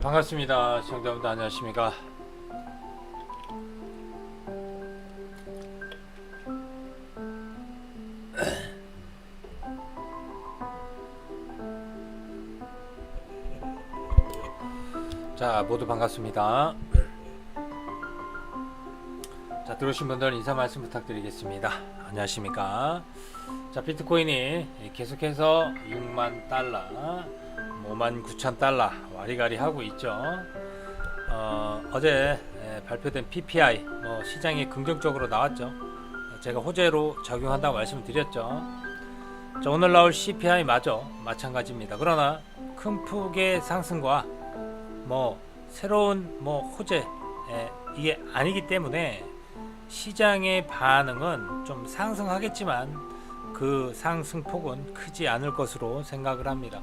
반갑습니다. 시청자분들 안녕하십니까. 자, 모두 반갑습니다. 자, 들어오신 분들 인사 말씀 부탁드리겠습니다. 안녕하십니까. 자, 비트코인이 계속해서 6만 달러, 5만 9천 달러 와리가리 하고 있죠. 어제 발표된 PPI 시장이 긍정적으로 나왔죠. 제가 호재로 적용한다고 말씀을 드렸죠. 자, 오늘 나올 CPI 마저 마찬가지입니다. 그러나 큰 폭의 상승과 새로운 호재 이게 아니기 때문에 시장의 반응은 좀 상승하겠지만 그 상승폭은 크지 않을 것으로 생각을 합니다.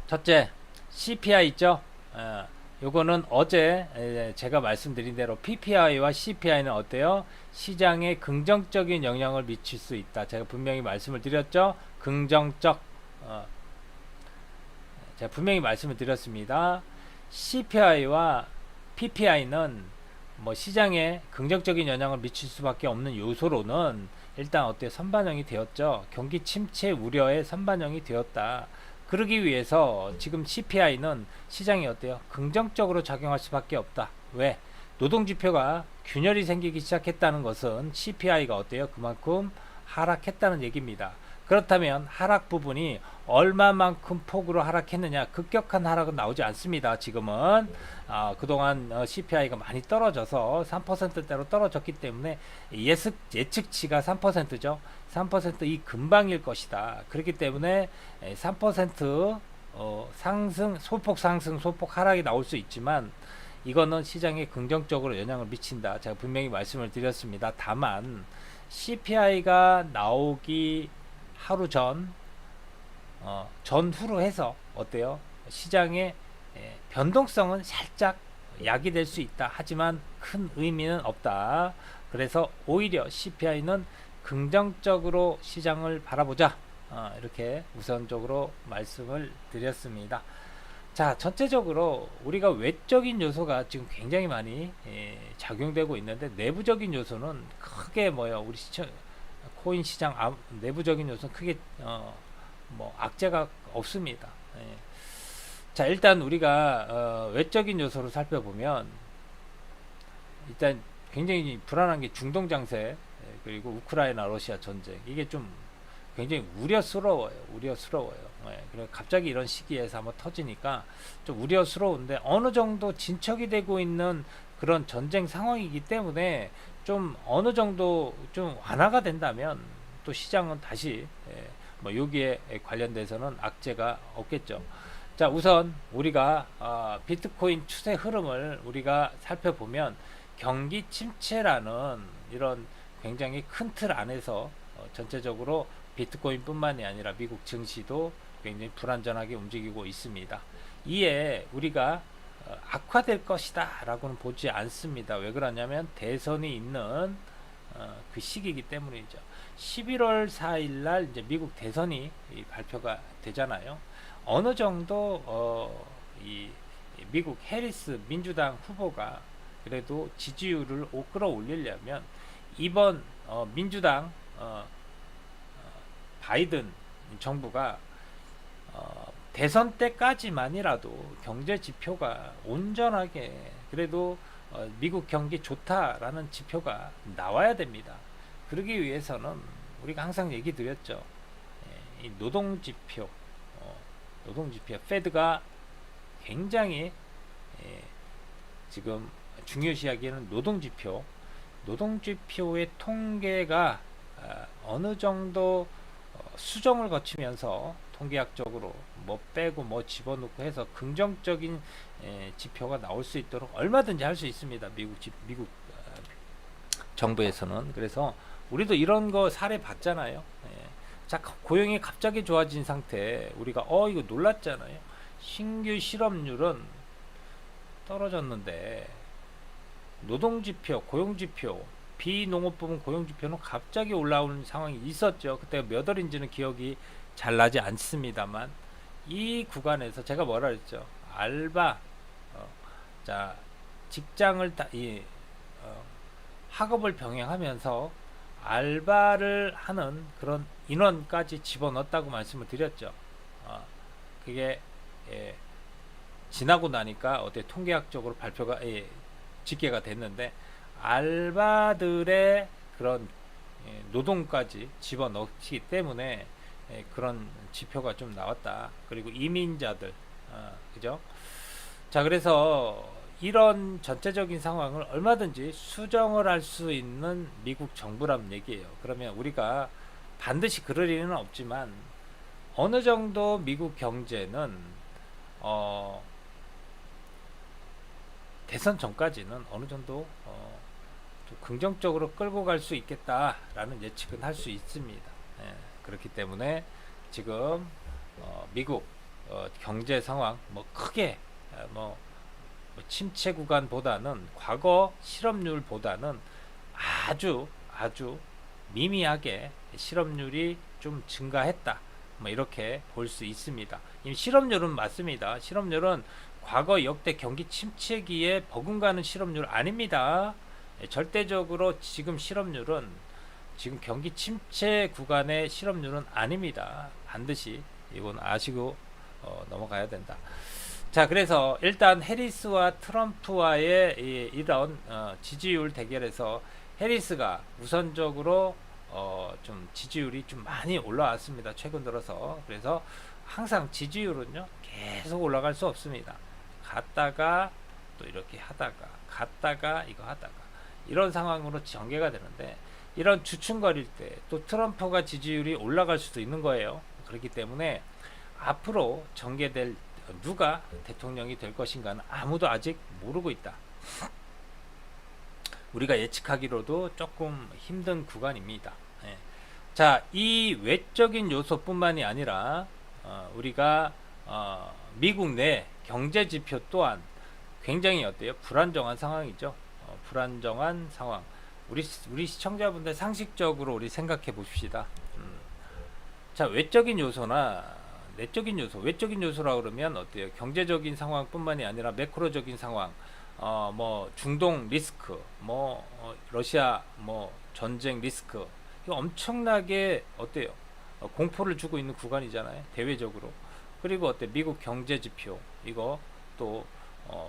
첫째, CPI 있죠. 요거는 어제 제가 말씀드린 대로 PPI와 CPI는 어때요? 시장에 긍정적인 영향을 미칠 수 있다. 제가 분명히 말씀을 드렸죠. 긍정적 제가 분명히 말씀을 드렸습니다. CPI와 PPI는 시장에 긍정적인 영향을 미칠 수밖에 없는 요소로는 일단 어때요? 선반영이 되었죠. 경기 침체 우려에 선반영이 되었다. 그러기 위해서 지금 CPI는 시장이 어때요? 긍정적으로 작용할 수밖에 없다. 왜? 노동지표가 균열이 생기기 시작했다는 것은 CPI가 어때요? 그만큼 하락했다는 얘기입니다. 그렇다면 하락 부분이 얼마만큼 폭으로 하락했느냐, 급격한 하락은 나오지 않습니다. 지금은 그동안 CPI가 많이 떨어져서 3%대로 떨어졌기 때문에 예측치가 3%죠. 3%이 금방일 것이다. 그렇기 때문에 3% 상승, 소폭 상승, 소폭 하락이 나올 수 있지만 이거는 시장에 긍정적으로 영향을 미친다. 제가 분명히 말씀을 드렸습니다. 다만 CPI가 나오기 하루 전후로 해서 어때요? 시장의 변동성은 살짝 야기될 수 있다. 하지만 큰 의미는 없다. 그래서 오히려 CPI는 긍정적으로 시장을 바라보자. 이렇게 우선적으로 말씀을 드렸습니다. 자, 전체적으로 우리가 외적인 요소가 지금 굉장히 많이 작용되고 있는데 내부적인 요소는 크게 우리 코인 시장 내부적인 요소는 크게 악재가 없습니다. 자, 일단 우리가 외적인 요소로 살펴보면 일단 굉장히 불안한 게 중동 장세 그리고 우크라이나 러시아 전쟁 이게 좀 굉장히 우려스러워요. 그리고 갑자기 이런 시기에서 한번 터지니까 좀 우려스러운데 어느 정도 진척이 되고 있는 그런 전쟁 상황이기 때문에 좀 어느 정도 좀 완화가 된다면 또 시장은 다시 여기에 관련돼서는 악재가 없겠죠. 자, 우선 우리가 비트코인 추세 흐름을 우리가 살펴보면 경기 침체라는 이런 굉장히 큰 틀 안에서 전체적으로 비트코인 뿐만이 아니라 미국 증시도 굉장히 불안전하게 움직이고 있습니다. 이에 우리가 악화될 것이다 라고는 보지 않습니다. 왜 그러냐면 대선이 있는 그 시기이기 때문이죠. 11월 4일 날 이제 미국 대선이 발표가 되잖아요. 어느 정도 이 미국 해리스 민주당 후보가 그래도 지지율을 끌어올리려면 이번 민주당 바이든 정부가 대선 때까지만이라도 경제 지표가 온전하게 그래도 미국 경기 좋다라는 지표가 나와야 됩니다. 그러기 위해서는 우리가 항상 얘기 드렸죠. 이 노동지표 페드가 굉장히 지금 중요시하기에는 노동지표의 통계가 어느 정도 수정을 거치면서 통계학적으로 빼고 집어넣고 해서 긍정적인 지표가 나올 수 있도록 얼마든지 할 수 있습니다. 미국 정부에서는. 그래서 우리도 이런 거 사례 봤잖아요. 자, 고용이 갑자기 좋아진 상태 우리가 이거 놀랐잖아요. 신규 실업률은 떨어졌는데 노동지표, 고용지표, 비농업 부분 고용지표는 갑자기 올라오는 상황이 있었죠. 그때 몇 월인지는 기억이 잘 나지 않습니다만 이 구간에서 제가 뭐라 그랬죠? 알바, 자, 직장을 학업을 병행하면서 알바를 하는 그런 인원까지 집어넣었다고 말씀을 드렸죠. 그게 예, 지나고 나니까 어때 통계학적으로 발표가 집계가 됐는데 알바들의 그런 노동까지 집어넣기 때문에 그런 지표가 좀 나왔다. 그리고 이민자들, 그죠? 자, 그래서 이런 전체적인 상황을 얼마든지 수정을 할 수 있는 미국 정부란 얘기예요. 그러면 우리가 반드시 그럴 일은 없지만 어느 정도 미국 경제는 대선 전까지는 어느 정도 좀 긍정적으로 끌고 갈 수 있겠다라는 예측은 할 수 있습니다. 예, 그렇기 때문에 지금 미국 경제 상황 뭐 크게 뭐 침체 구간보다는 과거 실업률보다는 아주 미미하게 실업률이 좀 증가했다. 뭐 이렇게 볼 수 있습니다. 실업률은 맞습니다. 실업률은 과거 역대 경기 침체기에 버금가는 실업률 아닙니다. 절대적으로 지금 실업률은 지금 경기 침체 구간의 실업률은 아닙니다. 반드시 이건 아시고 넘어가야 된다. 자, 그래서 일단 해리스와 트럼프와의 이런 지지율 대결에서 해리스가 우선적으로 좀 지지율이 좀 많이 올라왔습니다. 최근 들어서. 그래서 항상 지지율은요 계속 올라갈 수 없습니다. 갔다가 또 이렇게 하다가 갔다가 이거 하다가 이런 상황으로 전개가 되는데 이런 주춤거릴 때 또 트럼프가 지지율이 올라갈 수도 있는 거예요. 그렇기 때문에 앞으로 전개될 누가 대통령이 될 것인가는 아무도 아직 모르고 있다. 우리가 예측하기로도 조금 힘든 구간입니다. 예. 자, 이 외적인 요소뿐만이 아니라 우리가 미국 내 경제 지표 또한 굉장히 어때요? 불안정한 상황이죠. 불안정한 상황. 우리 시청자분들 상식적으로 우리 생각해 봅시다. 자, 외적인 요소나 내적인 요소, 외적인 요소라 그러면 어때요? 경제적인 상황뿐만이 아니라 매크로적인 상황, 뭐 중동 리스크, 뭐 러시아 뭐 전쟁 리스크, 이거 엄청나게 어때요? 공포를 주고 있는 구간이잖아요, 대외적으로. 그리고 어때? 미국 경제 지표, 이거 또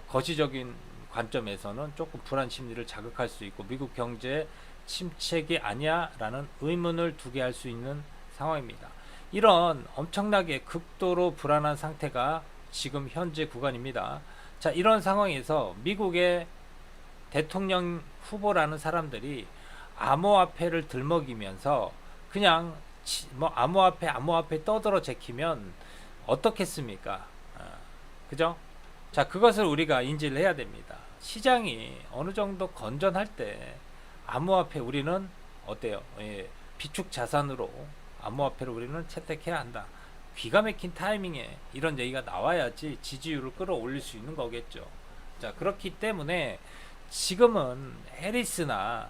거시적인 관점에서는 조금 불안 심리를 자극할 수 있고 미국 경제 침체기 아니야라는 의문을 두게 할 수 있는 상황입니다. 이런 엄청나게 극도로 불안한 상태가 지금 현재 구간입니다. 자, 이런 상황에서 미국의 대통령 후보라는 사람들이 암호화폐를 들먹이면서 그냥 뭐 암호화폐 떠들어 제키면 어떻겠습니까? 그죠? 자, 그것을 우리가 인지를 해야 됩니다. 시장이 어느 정도 건전할 때 암호화폐 우리는 어때요? 비축 자산으로 암호화폐를 우리는 채택해야 한다. 기가 막힌 타이밍에 이런 얘기가 나와야지 지지율을 끌어올릴 수 있는 거겠죠. 자, 그렇기 때문에 지금은 해리스나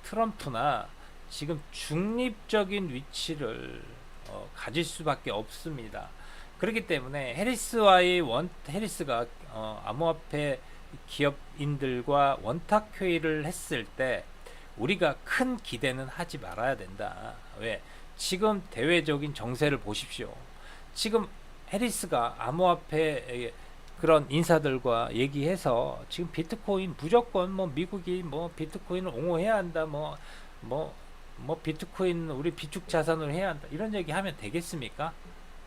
트럼프나 지금 중립적인 위치를 가질 수밖에 없습니다. 그렇기 때문에 해리스가 암호화폐 기업인들과 원탁 회의를 했을 때 우리가 큰 기대는 하지 말아야 된다. 왜? 지금 대외적인 정세를 보십시오. 지금 해리스가 암호화폐 그런 인사들과 얘기해서 지금 비트코인 무조건 뭐 미국이 뭐 비트코인을 옹호해야 한다. 뭐 비트코인 우리 비축 자산으로 해야 한다. 이런 얘기 하면 되겠습니까?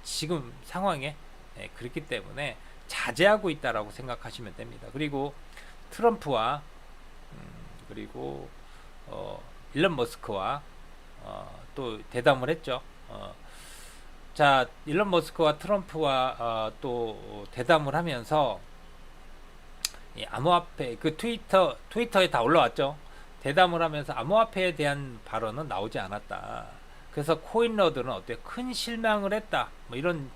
지금 상황에 그렇기 때문에 자제하고 있다라고 생각하시면 됩니다. 그리고 트럼프와 그리고 일론 머스크와 또 대담을 했죠. 자, 일론 머스크와 트럼프와 또 대담을 하면서 이 암호화폐 그 트위터에 다 올라왔죠. 대담을 하면서 암호화폐에 대한 발언은 나오지 않았다. 그래서 코인러들은 어때요? 큰 실망을 했다. 뭐 이런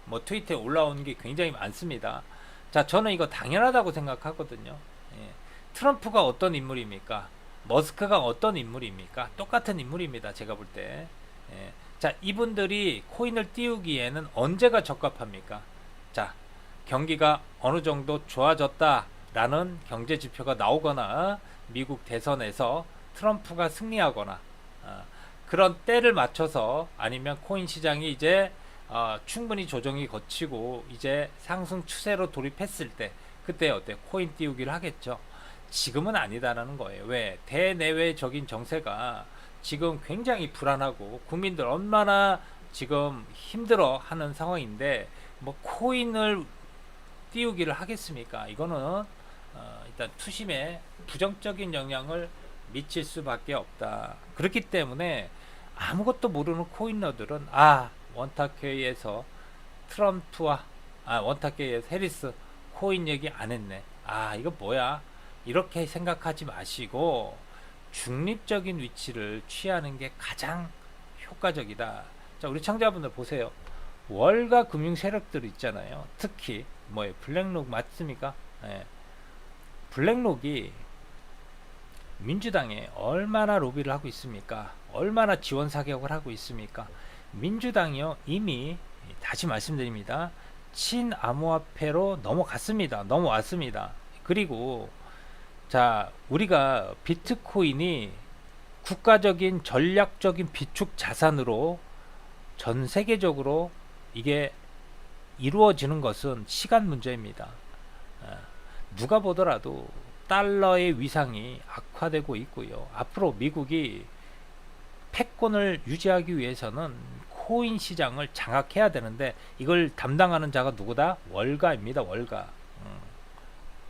뭐 트위터에 올라오는 게 굉장히 많습니다. 자, 저는 이거 당연하다고 생각하거든요. 예. 트럼프가 어떤 인물입니까? 머스크가 어떤 인물입니까? 똑같은 인물입니다. 제가 볼 때. 예. 자, 이분들이 코인을 띄우기에는 언제가 적합합니까? 자, 경기가 어느 정도 좋아졌다라는 경제 지표가 나오거나 미국 대선에서 트럼프가 승리하거나 그런 때를 맞춰서, 아니면 코인 시장이 이제 충분히 조정이 거치고 이제 상승 추세로 돌입했을 때, 그때 어때? 코인 띄우기를 하겠죠. 지금은 아니다라는 거예요. 왜? 대내외적인 정세가 지금 굉장히 불안하고 국민들 얼마나 지금 힘들어 하는 상황인데, 뭐 코인을 띄우기를 하겠습니까? 이거는 일단 투심에 부정적인 영향을 미칠 수밖에 없다. 그렇기 때문에 아무것도 모르는 코인러들은 원탁회의에서 트럼프와 원탁회의에서 해리스 코인 얘기 안 했네. 이거 뭐야? 이렇게 생각하지 마시고 중립적인 위치를 취하는 게 가장 효과적이다. 자, 우리 청자분들 보세요. 월가 금융 세력들 있잖아요. 특히 뭐예요? 블랙록 맞습니까? 네. 블랙록이 민주당에 얼마나 로비를 하고 있습니까? 얼마나 지원 사격을 하고 있습니까? 민주당이요, 이미 다시 말씀드립니다. 친암호화폐로 넘어왔습니다. 그리고 자, 우리가 비트코인이 국가적인 전략적인 비축 자산으로 전 세계적으로 이게 이루어지는 것은 시간 문제입니다. 누가 보더라도 달러의 위상이 악화되고 있고요. 앞으로 미국이 패권을 유지하기 위해서는 코인 시장을 장악해야 되는데, 이걸 담당하는 자가 누구다? 월가입니다.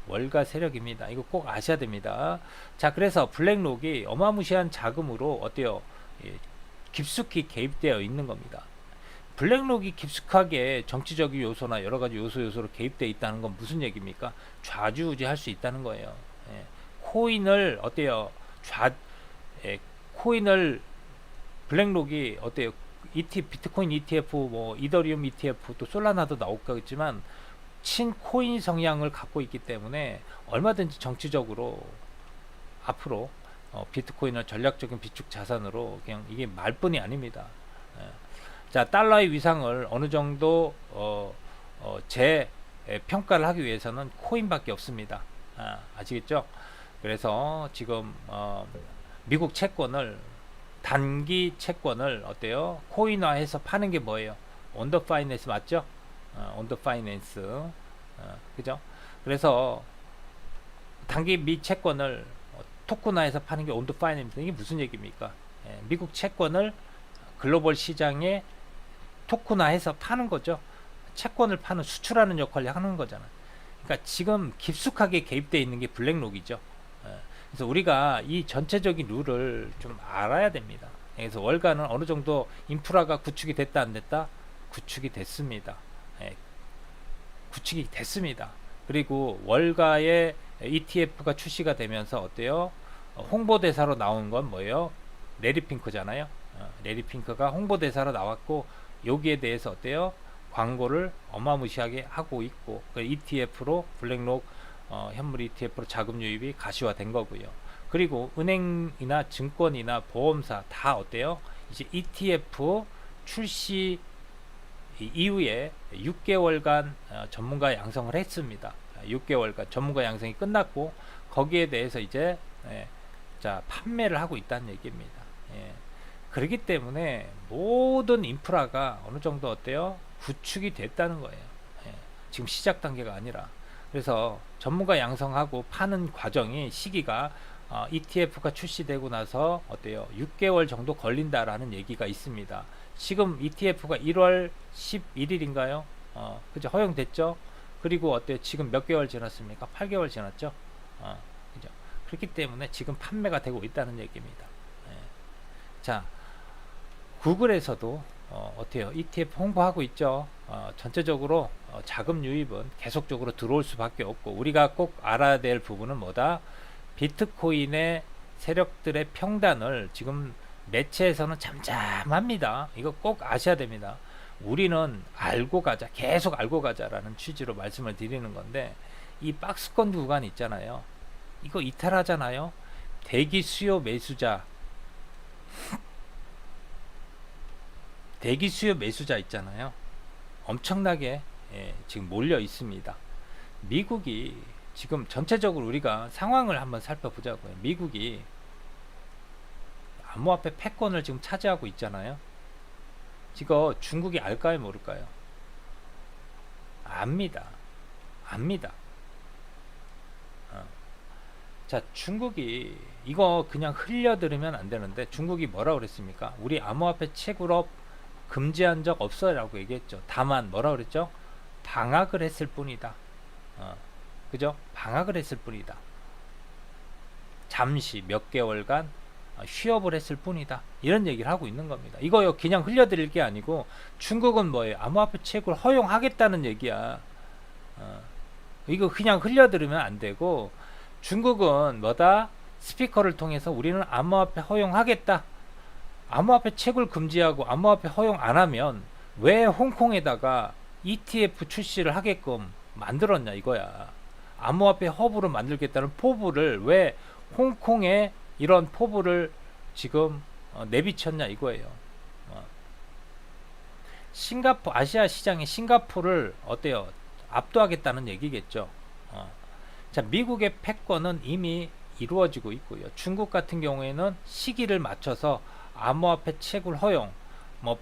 월가 세력입니다. 이거 꼭 아셔야 됩니다. 자, 그래서 블랙록이 어마무시한 자금으로 어때요? 깊숙이 개입되어 있는 겁니다. 블랙록이 깊숙하게 정치적인 요소나 여러 가지 요소로 개입되어 있다는 건 무슨 얘기입니까? 좌지우지할 수 있다는 거예요. 코인을 어때요? 코인을 블랙록이 어때요? 비트코인 ETF, 뭐 이더리움 ETF, 또 솔라나도 나오겠지만 친코인 성향을 갖고 있기 때문에 얼마든지 정치적으로 앞으로 비트코인을 전략적인 비축 자산으로 그냥 이게 말뿐이 아닙니다. 자, 달러의 위상을 어느 정도 평가를 하기 위해서는 코인밖에 없습니다. 아시겠죠? 그래서 지금 미국 채권을, 단기 채권을 어때요? 코인화해서 파는 게 뭐예요? 온더 파이낸스 맞죠? 온더 파이낸스, 그죠? 그래서 단기 미 채권을 토큰화해서 파는 게 온더 파이낸스. 이게 무슨 얘기입니까? 미국 채권을 글로벌 시장에 토큰화해서 파는 거죠. 채권을 파는, 수출하는 역할을 하는 거잖아. 그러니까 지금 깊숙하게 개입되어 있는 게 블랙록이죠. 그래서 우리가 이 전체적인 룰을 좀 알아야 됩니다. 그래서 월가는 어느 정도 인프라가 구축이 됐다 안 됐다? 구축이 됐습니다. 구축이 됐습니다. 그리고 월가의 ETF가 출시가 되면서 어때요? 홍보대사로 나온 건 뭐예요? 레리 핑크잖아요. 레리 핑크가 홍보대사로 나왔고, 여기에 대해서 어때요? 광고를 어마무시하게 하고 있고, 그 ETF로 블랙록 현물 ETF로 자금 유입이 가시화된 거고요. 그리고 은행이나 증권이나 보험사 다 어때요? 이제 ETF 출시 이후에 6개월간 전문가 양성을 했습니다. 6개월간 전문가 양성이 끝났고, 거기에 대해서 이제 자, 판매를 하고 있다는 얘기입니다. 그렇기 때문에 모든 인프라가 어느 정도 어때요? 구축이 됐다는 거예요. 지금 시작 단계가 아니라. 그래서 전문가 양성하고 파는 과정이, 시기가 ETF가 출시되고 나서 어때요? 6개월 정도 걸린다라는 얘기가 있습니다. 지금 ETF가 1월 11일인가요? 그죠? 허용됐죠? 그리고 어때요? 지금 몇 개월 지났습니까? 8개월 지났죠? 그죠? 그렇기 때문에 지금 판매가 되고 있다는 얘기입니다. 자, 구글에서도 어때요? ETF 홍보하고 있죠. 전체적으로 자금 유입은 계속적으로 들어올 수밖에 없고, 우리가 꼭 알아야 될 부분은 뭐다? 비트코인의 세력들의 평단을 지금 매체에서는 잠잠합니다. 이거 꼭 아셔야 됩니다. 우리는 알고 가자, 계속 알고 가자라는 취지로 말씀을 드리는 건데, 이 박스권 구간 있잖아요. 이거 이탈하잖아요. 대기 수요 매수자 대기 수요 매수자 있잖아요. 엄청나게 지금 몰려 있습니다. 미국이 지금 전체적으로 우리가 상황을 한번 살펴보자고요. 미국이 암호화폐 패권을 지금 차지하고 있잖아요. 이거 중국이 알까요, 모를까요? 압니다. 압니다. 자, 중국이 이거 그냥 흘려들으면 안 되는데, 중국이 뭐라 그랬습니까? 우리 암호화폐 채굴업 금지한 적 없어요 라고 얘기했죠. 다만 뭐라 그랬죠? 방학을 했을 뿐이다. 그죠? 방학을 했을 뿐이다. 잠시 몇 개월간 휴업을 했을 뿐이다. 이런 얘기를 하고 있는 겁니다. 이거요 그냥 흘려드릴 게 아니고, 중국은 뭐예요? 암호화폐 채굴 허용하겠다는 얘기야. 이거 그냥 흘려들으면 안 되고, 중국은 뭐다? 스피커를 통해서 우리는 암호화폐 허용하겠다. 암호화폐 채굴 금지하고 암호화폐 허용 안 하면 왜 홍콩에다가 ETF 출시를 하게끔 만들었냐 이거야. 암호화폐 허브를 만들겠다는 포부를 왜 홍콩에 이런 포부를 지금 내비쳤냐 이거예요. 싱가포르, 아시아 시장의 싱가포르를 어때요? 압도하겠다는 얘기겠죠. 자, 미국의 패권은 이미 이루어지고 있고요. 중국 같은 경우에는 시기를 맞춰서 암호화폐 채굴 허용, 뭐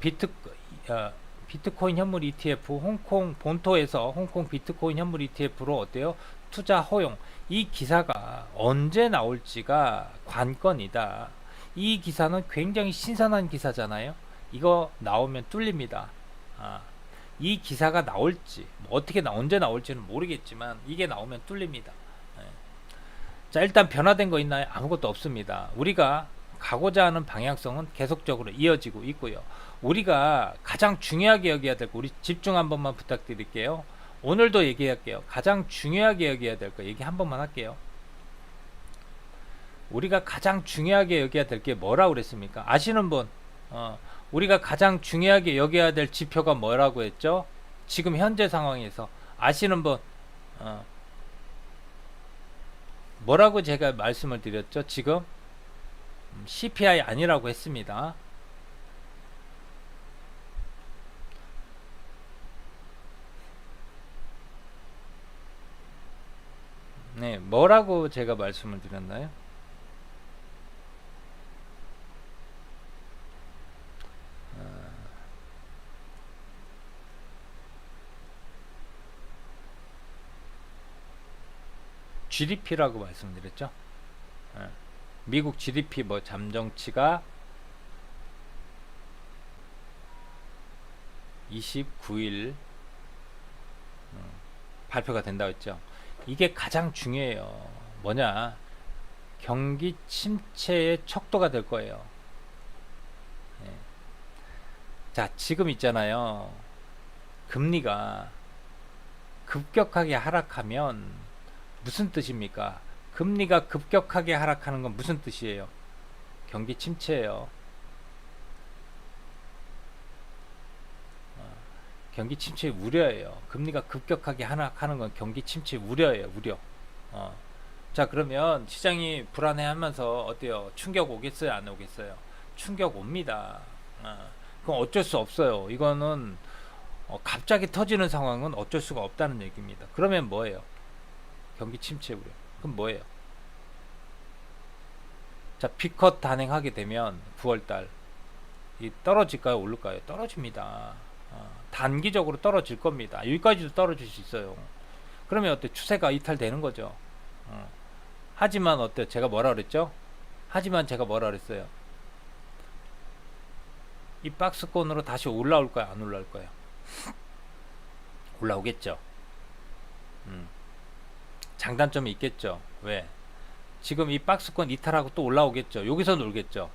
비트코인 현물 ETF, 홍콩 본토에서 홍콩 비트코인 현물 ETF로 어때요? 투자 허용. 이 기사가 언제 나올지가 관건이다. 이 기사는 굉장히 신선한 기사잖아요. 이거 나오면 뚫립니다. 이 기사가 나올지, 뭐 어떻게 언제 나올지는 모르겠지만 이게 나오면 뚫립니다. 자, 일단 변화된 거 있나요? 아무것도 없습니다. 우리가 가고자 하는 방향성은 계속적으로 이어지고 있고요. 우리가 가장 중요하게 여겨야 될 거, 우리 집중 한 번만 부탁드릴게요. 오늘도 얘기할게요. 가장 중요하게 여겨야 될 거 얘기 한 번만 할게요. 우리가 가장 중요하게 여겨야 될 게 뭐라고 그랬습니까? 아시는 분? 우리가 가장 중요하게 여겨야 될 지표가 뭐라고 했죠? 지금 현재 상황에서 아시는 분? 뭐라고 제가 말씀을 드렸죠? 지금 CPI 아니라고 했습니다. 네, 뭐라고 제가 말씀을 드렸나요? GDP라고 말씀드렸죠. 미국 GDP 뭐 잠정치가 29일 발표가 된다고 했죠. 이게 가장 중요해요. 뭐냐? 경기 침체의 척도가 될 거예요. 자, 지금 있잖아요. 금리가 급격하게 하락하면 무슨 뜻입니까? 금리가 급격하게 하락하는 건 무슨 뜻이에요? 경기 침체예요. 경기 침체 우려예요. 금리가 급격하게 하락하는 건 경기 침체 우려예요. 우려. 자, 그러면 시장이 불안해하면서 어때요? 충격 오겠어요? 안 오겠어요? 충격 옵니다. 그건 어쩔 수 없어요. 이거는 갑자기 터지는 상황은 어쩔 수가 없다는 얘기입니다. 그러면 뭐예요? 경기 침체 우려. 그럼 뭐예요? 자, B컷 단행하게 되면 9월달 이 떨어질까요? 오를까요? 떨어집니다. 단기적으로 떨어질 겁니다. 여기까지도 떨어질 수 있어요. 그러면 어때? 추세가 이탈되는 거죠. 하지만 어때? 제가 뭐라 그랬죠? 하지만 제가 뭐라 그랬어요? 이 박스권으로 다시 올라올까요? 안 올라올까요? 올라오겠죠. 장단점이 있겠죠. 왜? 지금 이 박스권 이탈하고 또 올라오겠죠. 여기서 놀겠죠.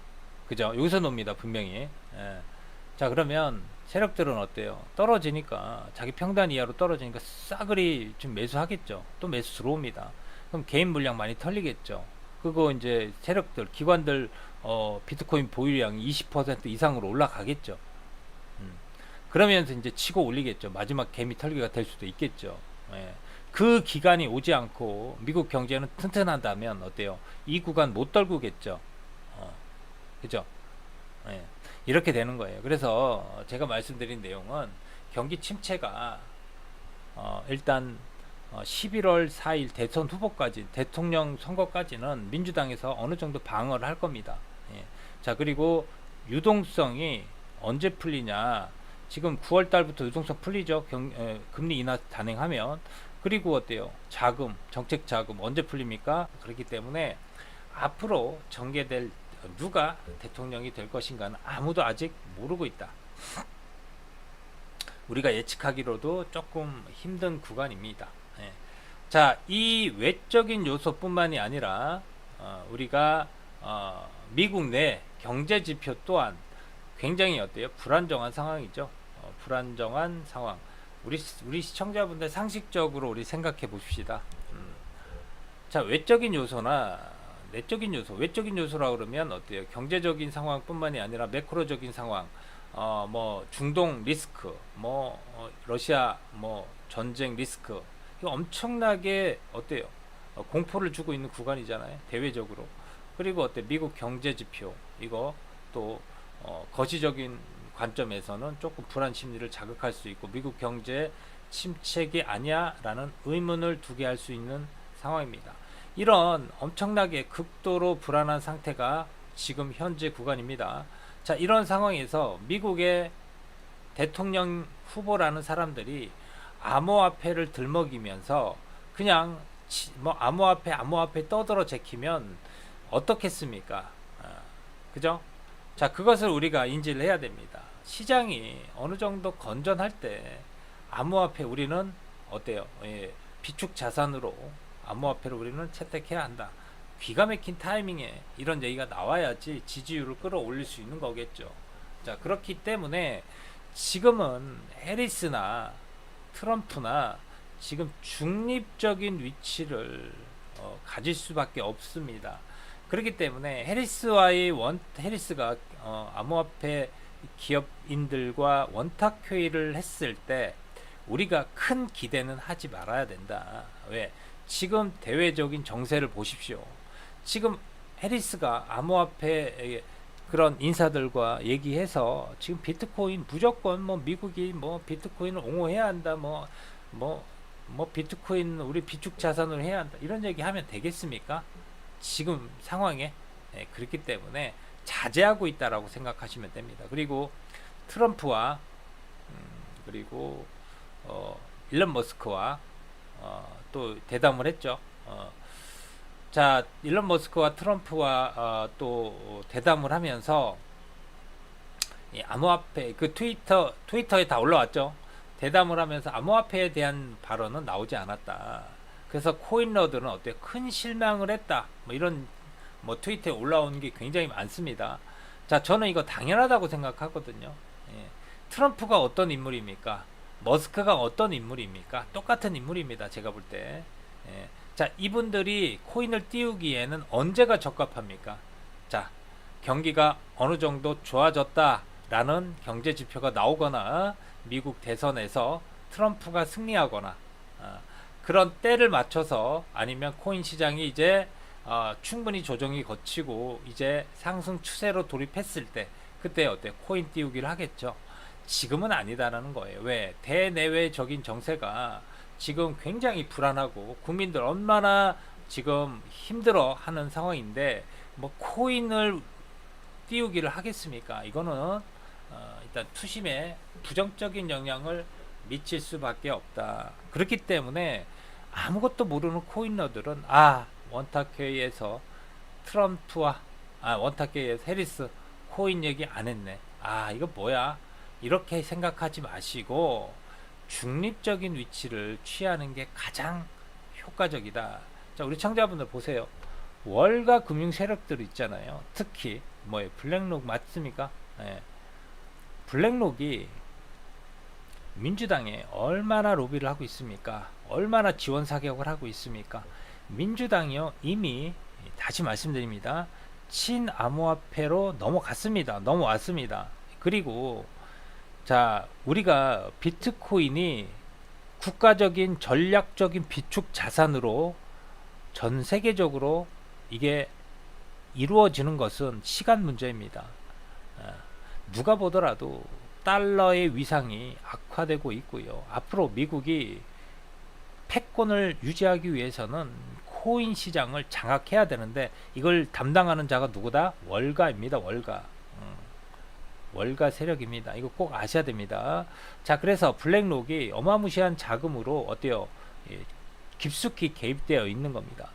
그죠? 여기서 놉니다. 분명히. 자, 그러면 세력들은 어때요? 떨어지니까, 자기 평단 이하로 떨어지니까 싸그리 좀 매수하겠죠. 또 매수 들어옵니다. 그럼 개인 물량 많이 털리겠죠. 그거 이제 세력들, 기관들 비트코인 보유량이 20% 이상으로 올라가겠죠. 그러면서 이제 치고 올리겠죠. 마지막 개미 털기가 될 수도 있겠죠. 그 기간이 오지 않고 미국 경제는 튼튼하다면 어때요? 이 구간 못 떨구겠죠. 그죠? 예, 이렇게 되는 거예요. 그래서 제가 말씀드린 내용은 경기 침체가 일단 11월 4일 대선 후보까지 대통령 선거까지는 민주당에서 어느 정도 방어를 할 겁니다. 예. 자, 그리고 유동성이 언제 풀리냐? 지금 9월 달부터 유동성 풀리죠. 금리 인하 단행하면. 그리고 어때요? 자금, 정책 자금 언제 풀립니까? 그렇기 때문에 앞으로 전개될 누가 대통령이 될 것인가는 아무도 아직 모르고 있다. 우리가 예측하기로도 조금 힘든 구간입니다. 예. 자, 이 외적인 요소뿐만이 아니라 우리가 미국 내 경제 지표 또한 굉장히 어때요? 불안정한 상황이죠. 불안정한 상황. 우리 시청자분들 상식적으로 우리 생각해 봅시다. 자, 외적인 요소나 내적인 요소, 외적인 요소라 그러면 어때요? 경제적인 상황뿐만이 아니라 매크로적인 상황, 뭐 중동 리스크, 러시아 전쟁 리스크, 이거 엄청나게 어때요? 공포를 주고 있는 구간이잖아요. 대외적으로. 그리고 어때? 미국 경제 지표, 이거 또 거시적인 관점에서는 조금 불안 심리를 자극할 수 있고 미국 경제 침체기 아니야라는 의문을 두게 할 수 있는 상황입니다. 이런 엄청나게 극도로 불안한 상태가 지금 현재 구간입니다. 자, 이런 상황에서 미국의 대통령 후보라는 사람들이 암호화폐를 들먹이면서 그냥 암호화폐 떠들어 제키면 어떻겠습니까? 그죠? 자, 그것을 우리가 인지를 해야 됩니다. 시장이 어느 정도 건전할 때 암호화폐 우리는 어때요? 예, 비축 자산으로 암호화폐를 우리는 채택해야 한다. 기가 막힌 타이밍에 이런 얘기가 나와야지 지지율을 끌어올릴 수 있는 거겠죠. 자, 그렇기 때문에 지금은 해리스나 트럼프나 지금 중립적인 위치를 가질 수밖에 없습니다. 그렇기 때문에 해리스가 암호화폐 기업인들과 원탁 회의를 했을 때 우리가 큰 기대는 하지 말아야 된다. 왜? 지금 대외적인 정세를 보십시오. 지금 해리스가 암호화폐 그런 인사들과 얘기해서 지금 비트코인 무조건 미국이 비트코인을 옹호해야 한다. 비트코인 우리 비축 자산으로 해야 한다. 이런 얘기 하면 되겠습니까? 지금 상황에. 그렇기 때문에 자제하고 있다라고 생각하시면 됩니다. 그리고 트럼프와 그리고 일론 머스크와 또 대담을 했죠. 자, 일론 머스크와 트럼프와 또 대담을 하면서 암호화폐 그 트위터에 다 올라왔죠. 대담을 하면서 암호화폐에 대한 발언은 나오지 않았다. 그래서 코인러들은 어때요? 큰 실망을 했다. 이런 트위터에 올라오는 게 굉장히 많습니다. 자, 저는 이거 당연하다고 생각하거든요. 예. 트럼프가 어떤 인물입니까? 머스크가 어떤 인물입니까? 똑같은 인물입니다. 제가 볼 때. 예. 자, 이분들이 코인을 띄우기에는 언제가 적합합니까? 자, 경기가 어느 정도 좋아졌다라는 경제 지표가 나오거나 미국 대선에서 트럼프가 승리하거나 그런 때를 맞춰서 아니면 코인 시장이 이제 충분히 조정이 거치고 이제 상승 추세로 돌입했을 때 그때 어때? 코인 띄우기를 하겠죠. 지금은 아니다라는 거예요. 왜? 대내외적인 정세가 지금 굉장히 불안하고 국민들 얼마나 지금 힘들어하는 상황인데 코인을 띄우기를 하겠습니까? 이거는 일단 투심에 부정적인 영향을 미칠 수밖에 없다. 그렇기 때문에 아무것도 모르는 코인러들은 원탁회의에서 트럼프와 원탁회의에서 해리스 코인 얘기 안 했네. 이거 뭐야? 이렇게 생각하지 마시고 중립적인 위치를 취하는 게 가장 효과적이다. 자, 우리 청자분들 보세요. 월가 금융 세력들 있잖아요. 특히 블랙록 맞습니까? 예. 블랙록이 민주당에 얼마나 로비를 하고 있습니까? 얼마나 지원 사격을 하고 있습니까? 민주당이요, 이미 다시 말씀드립니다. 친암호화폐로 넘어왔습니다. 그리고 자, 우리가 비트코인이 국가적인 전략적인 비축 자산으로 전 세계적으로 이게 이루어지는 것은 시간 문제입니다. 누가 보더라도 달러의 위상이 악화되고 있고요. 앞으로 미국이 패권을 유지하기 위해서는 코인 시장을 장악해야 되는데 이걸 담당하는 자가 누구다? 월가입니다. 월가. 월가 세력입니다. 이거 꼭 아셔야 됩니다. 자, 그래서 블랙록이 어마무시한 자금으로 어때요? 예, 깊숙이 개입되어 있는 겁니다.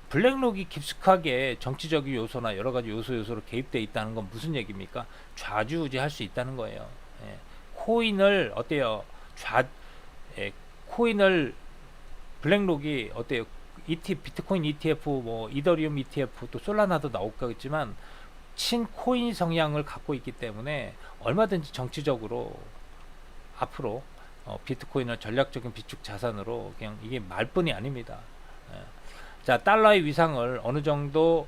블랙록이 깊숙하게 정치적인 요소나 여러 가지 요소로 개입되어 있다는 건 무슨 얘기입니까? 좌지우지할 수 있다는 거예요. 예, 코인을 어때요? 코인을 블랙록이 어때요? 비트코인 ETF, 뭐 이더리움 ETF, 또 솔라나도 나오겠지만 친코인 성향을 갖고 있기 때문에 얼마든지 정치적으로 앞으로 비트코인을 전략적인 비축 자산으로 그냥 이게 말뿐이 아닙니다. 예. 자, 달러의 위상을 어느 정도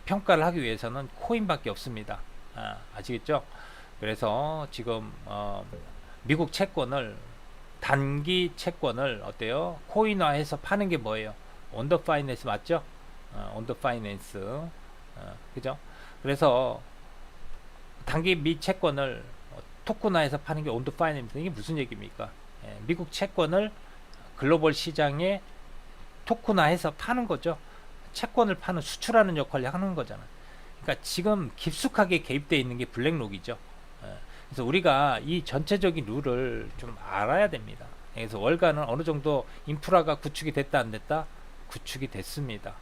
평가를 하기 위해서는 코인밖에 없습니다. 아시겠죠? 그래서 지금 미국 채권을 단기 채권을 어때요? 코인화해서 파는 게 뭐예요? 온더 파이낸스 맞죠? 온더 파이낸스 그죠? 그래서 단기 미 채권을 토큰화해서 파는 게 온더 파이낸스. 이게 무슨 얘기입니까? 미국 채권을 글로벌 시장에 토큰화해서 파는 거죠. 채권을 파는 수출하는 역할을 하는 거잖아. 그러니까 지금 깊숙하게 개입되어 있는 게 블랙록이죠. 그래서 우리가 이 전체적인 룰을 좀 알아야 됩니다. 그래서 월가는 어느 정도 인프라가 구축이 됐다 안 됐다? 구축이 됐습니다.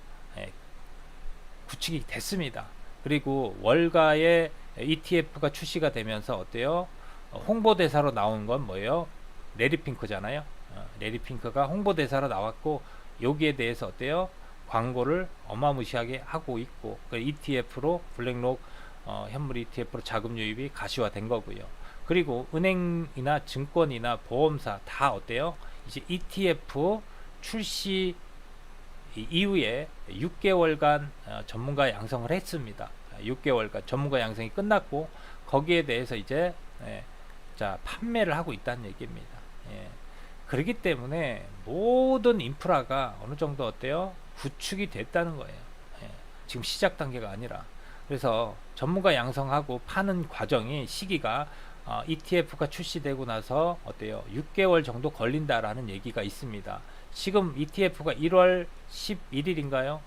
구축이 됐습니다. 그리고 월가의 ETF가 출시가 되면서 어때요? 홍보대사로 나온 건 뭐예요? 레리 핑크잖아요. 레리 핑크가 홍보대사로 나왔고 여기에 대해서 어때요? 광고를 어마무시하게 하고 있고 그 ETF로 블랙록 현물 ETF로 자금 유입이 가시화된 거고요. 그리고 은행이나 증권이나 보험사 다 어때요? 이제 ETF 출시 이후에 6개월간 전문가 양성을 했습니다. 6개월간 전문가 양성이 끝났고 거기에 대해서 이제 자 판매를 하고 있다는 얘기입니다. 그렇기 때문에 모든 인프라가 어느 정도 어때요? 구축이 됐다는 거예요. 지금 시작 단계가 아니라. 그래서 전문가 양성하고 파는 과정이 시기가 ETF가 출시되고 나서 어때요? 6개월 정도 걸린다라는 얘기가 있습니다. 지금 ETF가 1월 11일인가요?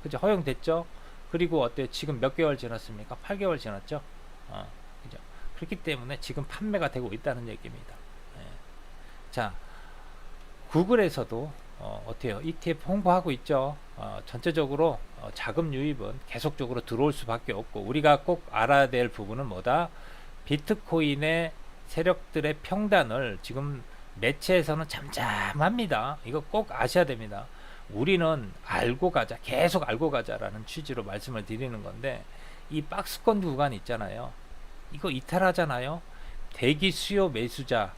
그죠? 허용됐죠? 그리고 어때요? 지금 몇 개월 지났습니까? 8개월 지났죠? 그죠? 그렇기 때문에 지금 판매가 되고 있다는 얘기입니다. 자, 구글에서도 어때요? ETF 홍보하고 있죠. 전체적으로 자금 유입은 계속적으로 들어올 수밖에 없고 우리가 꼭 알아야 될 부분은 뭐다? 비트코인의 세력들의 평단을 지금 매체에서는 잠잠합니다. 이거 꼭 아셔야 됩니다. 우리는 알고 가자, 계속 알고 가자라는 취지로 말씀을 드리는 건데 이 박스권 구간 있잖아요. 이거 이탈하잖아요. 대기 수요 매수자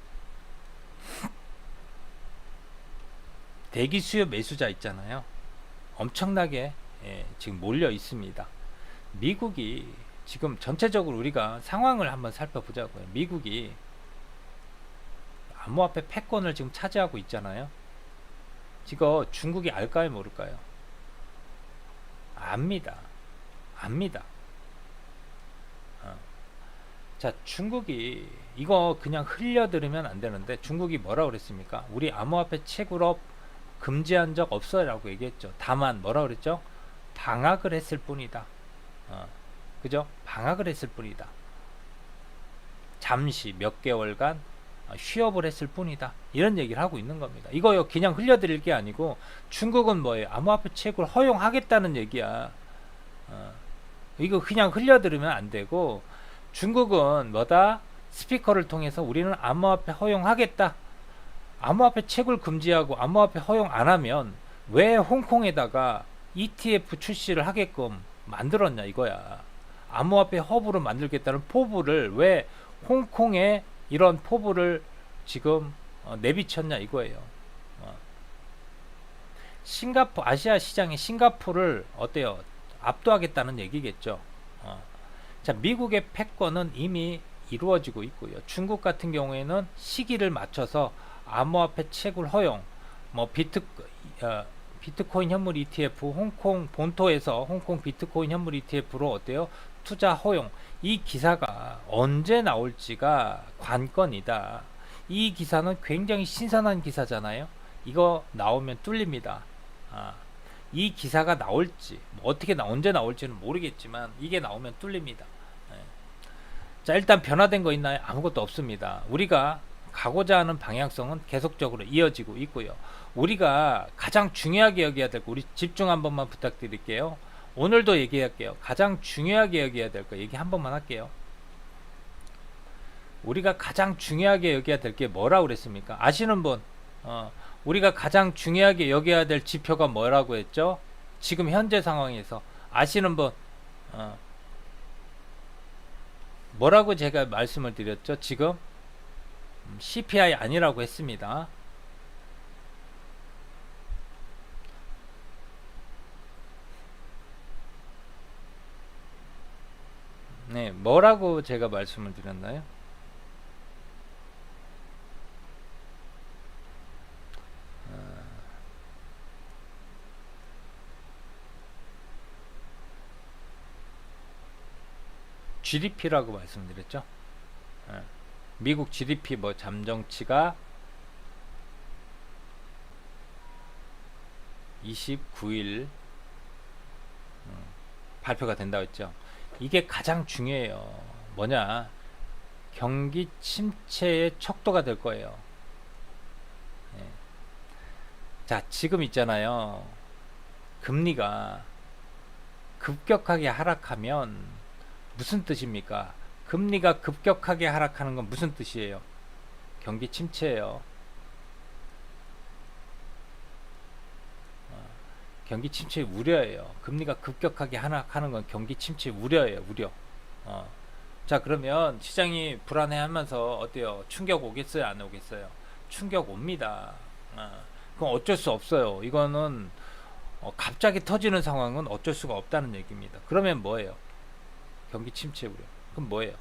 있잖아요. 엄청나게 지금 몰려 있습니다. 미국이 지금 전체적으로 우리가 상황을 한번 살펴보자고요. 미국이 암호화폐 패권을 지금 차지하고 있잖아요. 이거 중국이 알까요, 모를까요? 압니다. 자, 중국이 이거 그냥 흘려들으면 안 되는데 중국이 뭐라 그랬습니까? 우리 암호화폐 채굴업 금지한 적 없어요 라고 얘기했죠. 다만 뭐라 그랬죠? 방학을 했을 뿐이다. 그죠? 방학을 했을 뿐이다. 잠시 몇 개월간 휴업을 했을 뿐이다. 이런 얘기를 하고 있는 겁니다. 이거요 그냥 흘려드릴 게 아니고 중국은 뭐예요? 암호화폐 채굴 허용하겠다는 얘기야. 이거 그냥 흘려들으면 안 되고 중국은 뭐다? 스피커를 통해서 우리는 암호화폐 허용하겠다. 암호화폐 채굴 금지하고 암호화폐 허용 안 하면 왜 홍콩에다가 ETF 출시를 하게끔 만들었냐 이거야. 암호화폐 허브를 만들겠다는 포부를 왜 홍콩에 이런 포부를 지금 내비쳤냐 이거예요. 아시아 시장의 싱가포르를 어때요? 압도하겠다는 얘기겠죠. 자, 미국의 패권은 이미 이루어지고 있고요. 중국 같은 경우에는 시기를 맞춰서 암호화폐 채굴 허용, 뭐 비트코인 현물 ETF 홍콩 본토에서 홍콩 비트코인 현물 ETF로 어때요? 투자 허용, 이 기사가 언제 나올지가 관건이다. 이 기사는 굉장히 신선한 기사잖아요. 이거 나오면 뚫립니다. 이 기사가 나올지, 뭐 어떻게 언제 나올지는 모르겠지만 이게 나오면 뚫립니다. 자, 일단 변화된 거 있나요? 아무것도 없습니다. 우리가 가고자 하는 방향성은 계속적으로 이어지고 있고요. 우리가 가장 중요하게 여겨야 될 거, 우리 집중 한 번만 부탁드릴게요. 오늘도 얘기할게요. 가장 중요하게 여겨야 될 거 얘기 한 번만 할게요. 우리가 가장 중요하게 여겨야 될 게 뭐라고 그랬습니까? 아시는 분? 우리가 가장 중요하게 여겨야 될 지표가 뭐라고 했죠? 지금 현재 상황에서 아시는 분? 뭐라고 제가 말씀을 드렸죠? 지금 CPI 아니라고 했습니다. 네, 뭐라고 제가 말씀을 드렸나요? GDP라고 말씀드렸죠. 미국 GDP 뭐 잠정치가 29일 발표가 된다고 했죠. 이게 가장 중요해요. 뭐냐? 경기 침체의 척도가 될 거예요. 자, 지금 있잖아요. 금리가 급격하게 하락하면 무슨 뜻입니까? 금리가 급격하게 하락하는 건 무슨 뜻이에요? 경기 침체예요. 경기 침체 우려예요. 금리가 급격하게 하락하는 건 경기 침체 우려예요. 우려. 자, 그러면 시장이 불안해하면서 어때요? 충격 오겠어요? 안 오겠어요? 충격 옵니다. 그럼 어쩔 수 없어요. 이거는 갑자기 터지는 상황은 어쩔 수가 없다는 얘기입니다. 그러면 뭐예요? 경기 침체 우려. 그럼 뭐예요?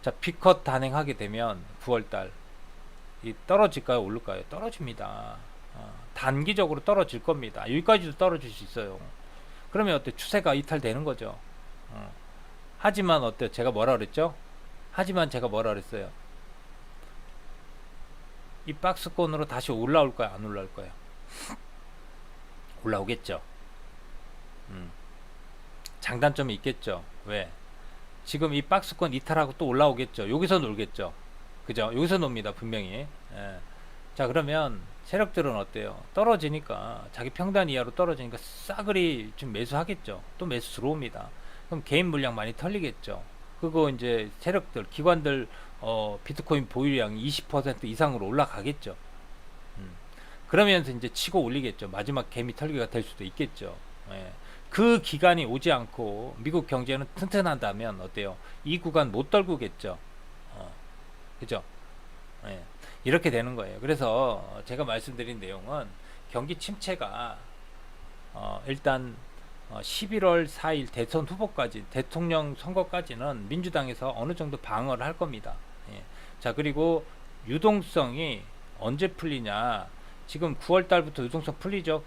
자, B컷 단행하게 되면 9월달 이 떨어질까요? 오를까요? 떨어집니다. 단기적으로 떨어질 겁니다. 여기까지도 떨어질 수 있어요. 그러면 어때? 추세가 이탈되는 거죠. 하지만 어때요? 제가 뭐라 그랬죠? 하지만 제가 뭐라 그랬어요? 이 박스권으로 다시 올라올 거야? 안 올라올 거야? 올라오겠죠. 장단점이 있겠죠. 왜? 지금 이 박스권 이탈하고 또 올라오겠죠. 여기서 놀겠죠. 그죠? 여기서 놉니다. 분명히. 자, 그러면 세력들은 어때요? 떨어지니까, 자기 평단 이하로 떨어지니까 싸그리 좀 매수하겠죠. 또 매수 들어옵니다. 그럼 개인 물량 많이 털리겠죠. 그거 이제 세력들, 기관들 비트코인 보유량이 20% 이상으로 올라가겠죠. 그러면서 이제 치고 올리겠죠. 마지막 개미 털기가 될 수도 있겠죠. 그 기간이 오지 않고 미국 경제는 튼튼하다면 어때요? 이 구간 못 떨구겠죠. 그죠? 이렇게 되는 거예요. 그래서 제가 말씀드린 내용은 경기 침체가 일단 11월 4일 대선 후보까지, 대통령 선거까지는 민주당에서 어느 정도 방어를 할 겁니다. 자, 그리고 유동성이 언제 풀리냐? 지금 9월 달부터 유동성 풀리죠.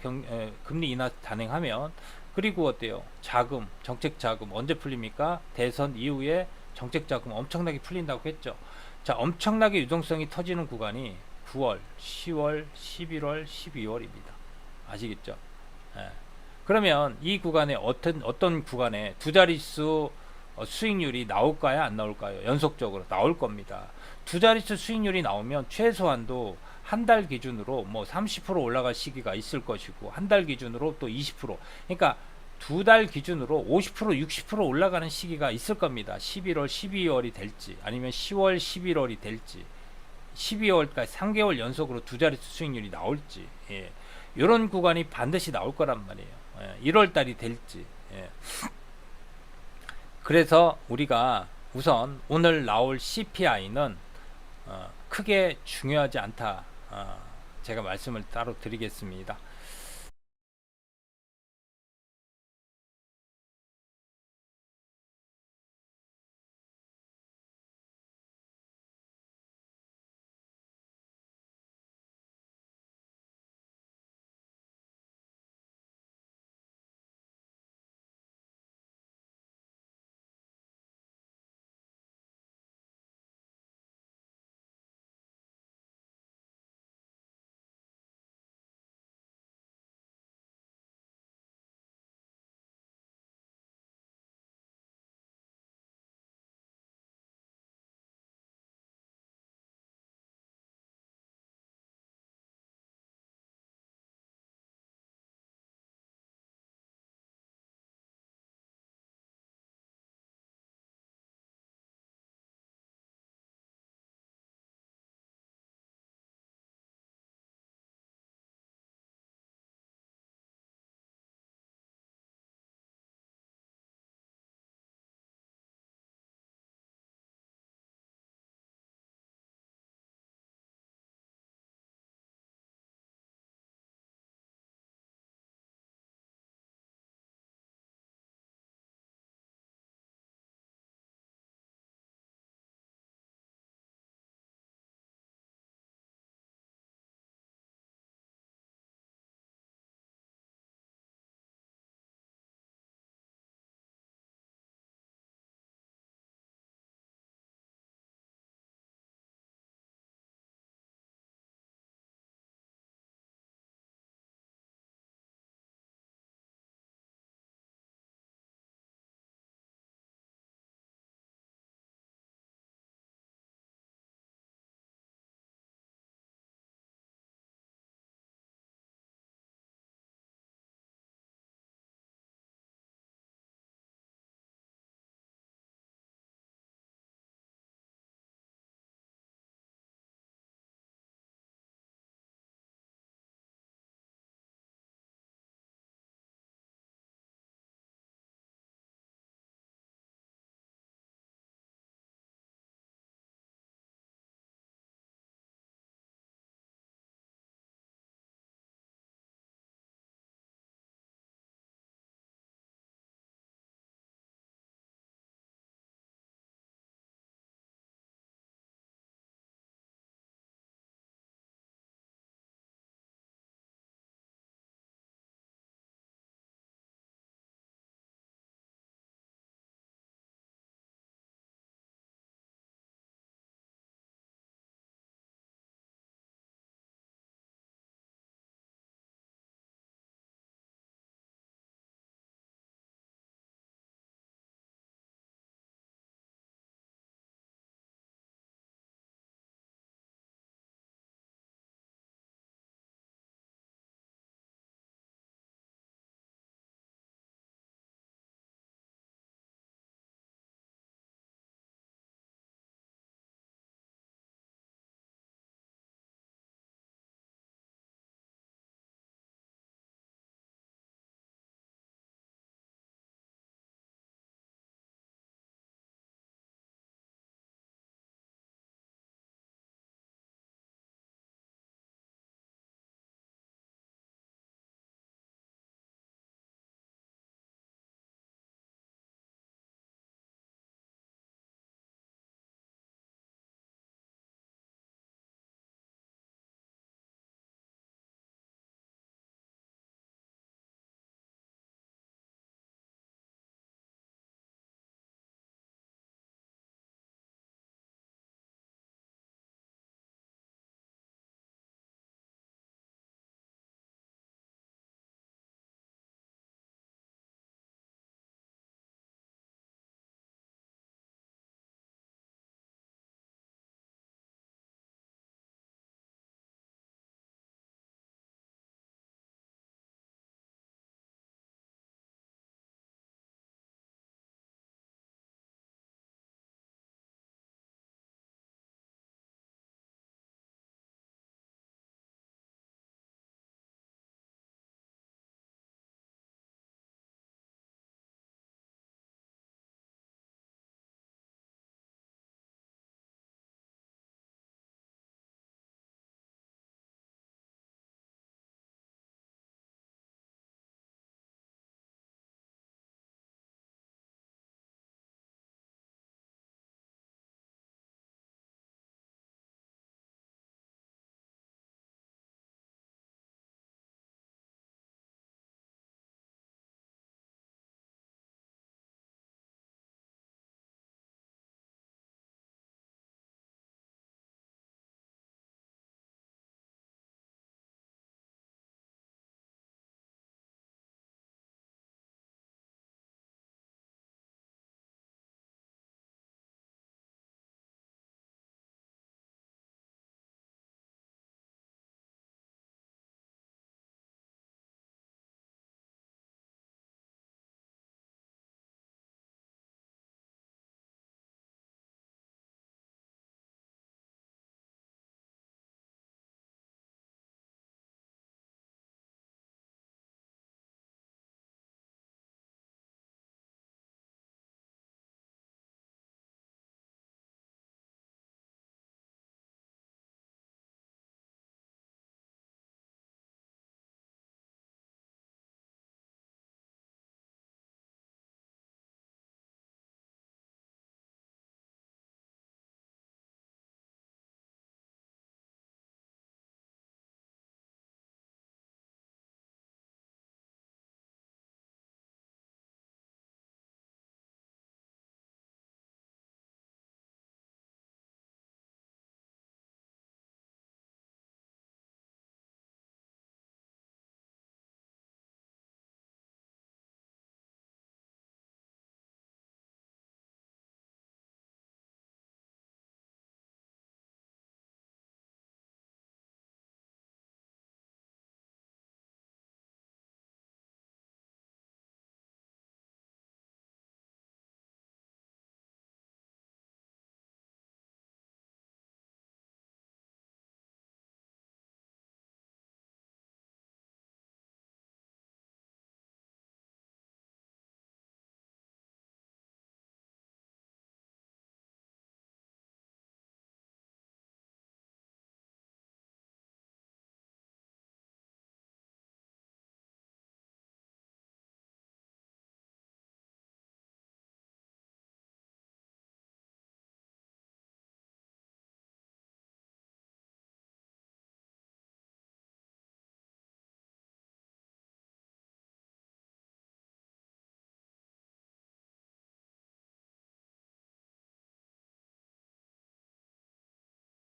금리 인하 단행하면. 그리고 어때요? 자금, 정책 자금 언제 풀립니까? 대선 이후에 정책 자금 엄청나게 풀린다고 했죠. 자, 엄청나게 유동성이 터지는 구간이 9월, 10월, 11월, 12월입니다. 아시겠죠? 그러면 이 구간에 어떤 구간에 두 자릿수 수익률이 나올까요? 안 나올까요? 연속적으로 나올 겁니다. 두 자릿수 수익률이 나오면 최소한도 한 달 기준으로 뭐 30% 올라갈 시기가 있을 것이고, 한 달 기준으로 또 20%. 그러니까 두 달 기준으로 50%, 60% 올라가는 시기가 있을 겁니다. 11월, 12월이 될지, 아니면 10월, 11월이 될지, 12월까지 3개월 연속으로 두 자릿수 수익률이 나올지, 이런 구간이 반드시 나올 거란 말이에요. 1월 달이 될지. 그래서 우리가 우선 오늘 나올 CPI는 크게 중요하지 않다. 제가 말씀을 따로 드리겠습니다.